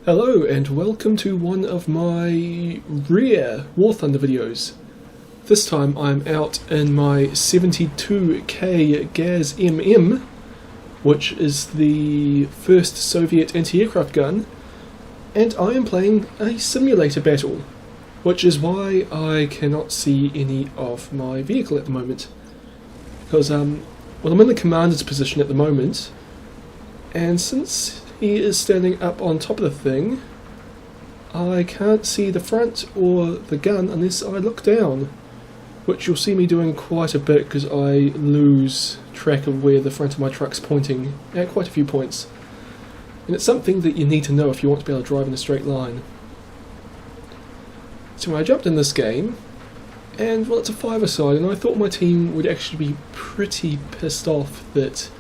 Hello and welcome to one of my rare War Thunder videos. This time I'm out in my 72K Gaz MM, which is the first Soviet anti-aircraft gun, and I am playing a simulator battle, which is why I cannot see any of my vehicle at the moment. Because I'm in the commander's position at the moment, and since he is standing up on top of the thing, I can't see the front or the gun unless I look down, which you'll see me doing quite a bit because I lose track of where the front of my truck's pointing at quite a few points. And it's something that you need to know if you want to be able to drive in a straight line. So I jumped in this game, and well, it's a five-a-side, and I thought my team would actually be pretty pissed off that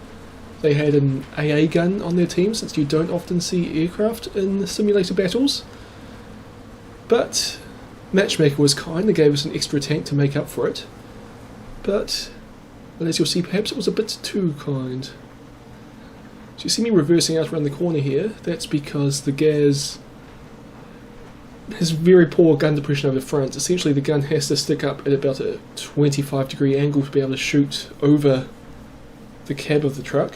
they had an AA gun on their team, since you don't often see aircraft in simulator battles. But Matchmaker was kind and gave us an extra tank to make up for it. But, well, as you'll see, perhaps it was a bit too kind. So you see me reversing out around the corner here. That's because the Gaz has very poor gun depression over the front. Essentially the gun has to stick up at about a 25-degree angle to be able to shoot over the cab of the truck.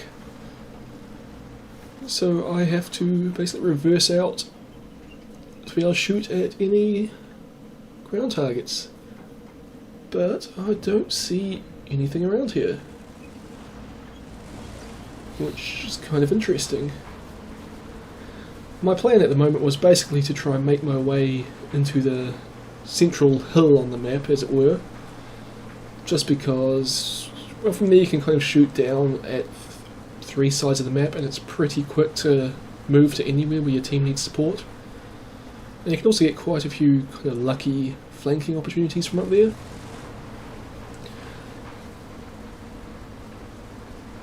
So I have to basically reverse out to be able to shoot at any ground targets. But I don't see anything around here, which is kind of interesting. My plan at the moment was basically to try and make my way into the central hill on the map, as it were, just because, well, from there you can kind of shoot down at three sides of the map, and it's pretty quick to move to anywhere where your team needs support. And you can also get quite a few kind of lucky flanking opportunities from up there.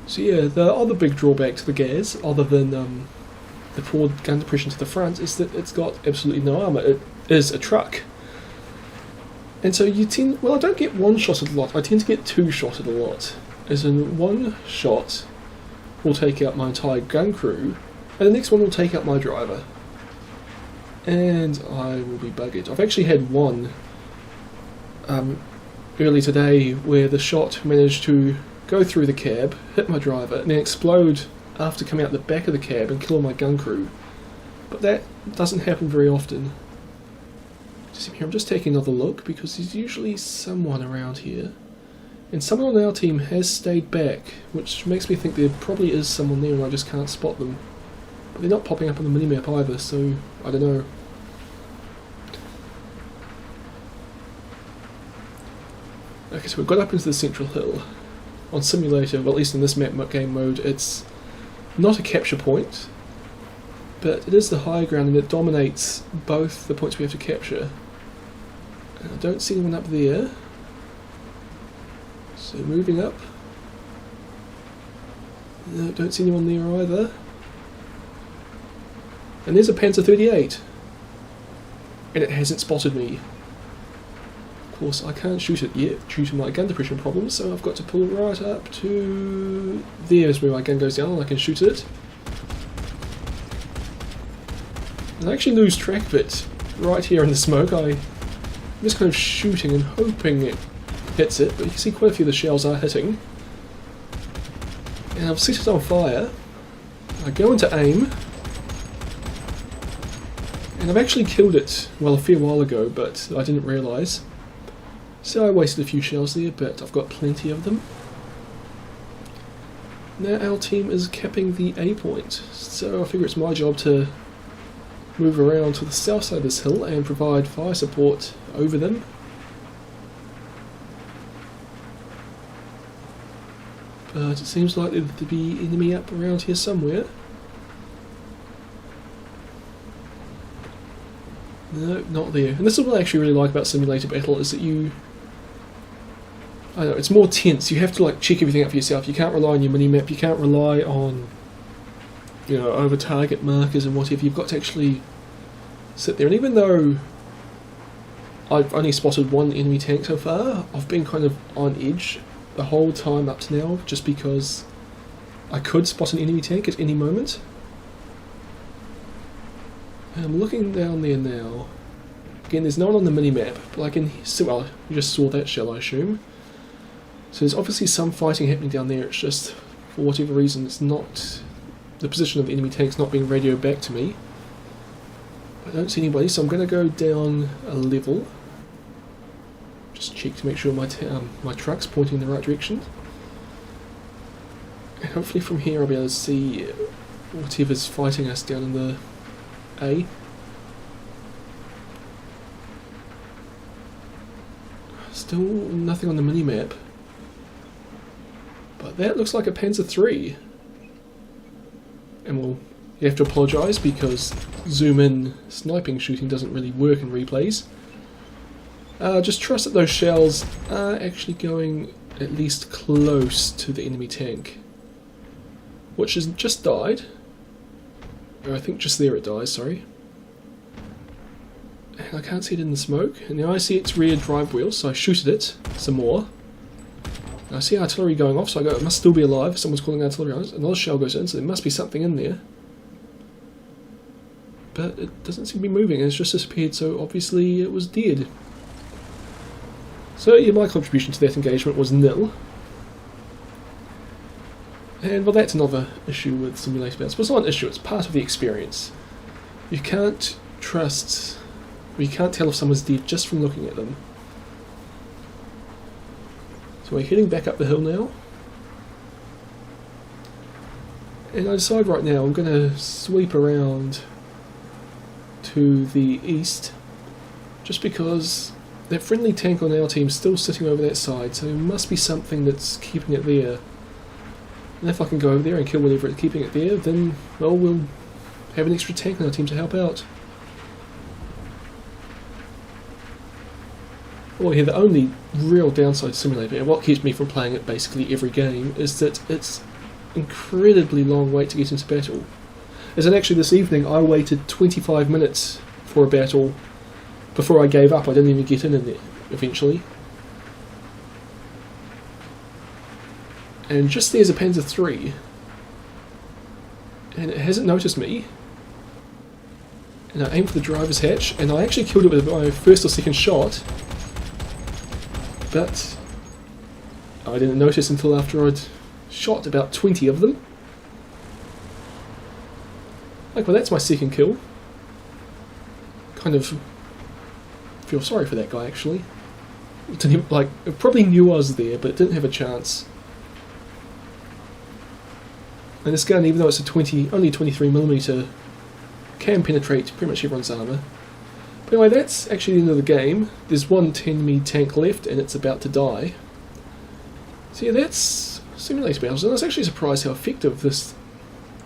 So yeah, the other big drawback to the Gaz, other than the poor gun depression to the front, is that it's got absolutely no armour. It is a truck. And so you tend, well, I don't get one shot at a lot, I tend to get two shot at a lot. As in, one shot will take out my entire gun crew, and the next one will take out my driver. And I will be buggered. I've actually had one early today where the shot managed to go through the cab, hit my driver, and then explode after coming out the back of the cab and kill my gun crew. But that doesn't happen very often. I'm just taking another look because there's usually someone around here. And someone on our team has stayed back, which makes me think there probably is someone there and I just can't spot them. But they're not popping up on the minimap either, so I don't know. Okay, so we've got up into the central hill. On simulator, well, at least in this map game mode, it's not a capture point, but it is the high ground and it dominates both the points we have to capture. And I don't see anyone up there. So moving up. No, don't see anyone there either. And there's a Panzer 38. And it hasn't spotted me. Of course, I can't shoot it yet due to my gun depression problems, so I've got to pull right up to... There's where my gun goes down and I can shoot it. And I actually lose track of it right here in the smoke. I'm just kind of shooting and hoping it hits it, but you can see quite a few of the shells are hitting. And I've set it on fire. I go into aim. And I've actually killed it, well, a fair while ago, but I didn't realise. So I wasted a few shells there, but I've got plenty of them. Now our team is capping the A point, so I figure it's my job to move around to the south side of this hill and provide fire support over them. But it seems like there'd be enemy up around here somewhere. No, not there. And this is what I actually really like about simulator battle, is that I don't know, it's more tense. You have to like check everything out for yourself. You can't rely on your minimap, you can't rely on, you know, over target markers and whatever. You've got to actually sit there. And even though I've only spotted one enemy tank so far, I've been kind of on edge the whole time up to now, just because I could spot an enemy tank at any moment. I'm looking down there now. Again, there's no one on the mini-map, but I can see, well, you just saw that shell, I assume. So there's obviously some fighting happening down there, it's just, for whatever reason, it's not, the position of the enemy tank's not being radioed back to me. I don't see anybody, so I'm going to go down a level. Just check to make sure my truck's pointing in the right direction. And hopefully from here I'll be able to see whatever's fighting us down in the A. Still nothing on the mini-map. But that looks like a Panzer III. And you have to apologise because zoom-in sniping shooting doesn't really work in replays. Just trust that those shells are actually going at least close to the enemy tank. Which has just died. Or I think just there it dies, sorry. And I can't see it in the smoke. And now I see its rear drive wheel, so I shoot at it some more. And I see artillery going off, so I go, it must still be alive. Someone's calling artillery on it. Another shell goes in, so there must be something in there. But it doesn't seem to be moving, and it's just disappeared, so obviously it was dead. So yeah, my contribution to that engagement was nil. And well, that's another issue with simulator battles. But it's not an issue, it's part of the experience. You can't trust, or you can't tell if someone's dead just from looking at them. So we're heading back up the hill now. And I decide right now I'm going to sweep around to the east, just because that friendly tank on our team is still sitting over that side, so there must be something that's keeping it there. And if I can go over there and kill whatever is keeping it there, then, well, we'll have an extra tank on our team to help out. Well, yeah, the only real downside to Simulator, and what keeps me from playing it basically every game, is that it's incredibly long wait to get into battle. As in, actually this evening I waited 25 minutes for a battle before I gave up. I didn't even get in there eventually. And just there's a Panzer III, and it hasn't noticed me. And I aim for the driver's hatch, and I actually killed it with my first or second shot, but I didn't notice until after I'd shot about 20 of them. Like, well, that's my second kill. Kind of feel sorry for that guy, actually. Didn't, like, it probably knew I was there, but it didn't have a chance. And this gun, even though it's a only 23mm, can penetrate pretty much everyone's armour. But anyway, that's actually the end of the game. There's one enemy tank left, and it's about to die. So yeah, that's simulator battles, and I was actually surprised how effective this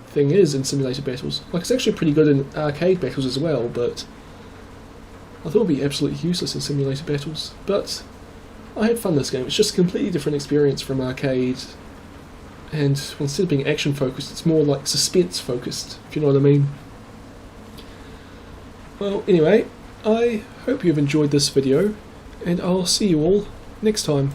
thing is in simulator battles. Like, it's actually pretty good in arcade battles as well, but I thought it would be absolutely useless in simulator battles. But I had fun this game. It's just a completely different experience from arcade. And instead of being action focused, it's more like suspense focused, if you know what I mean. Well, anyway, I hope you've enjoyed this video, and I'll see you all next time.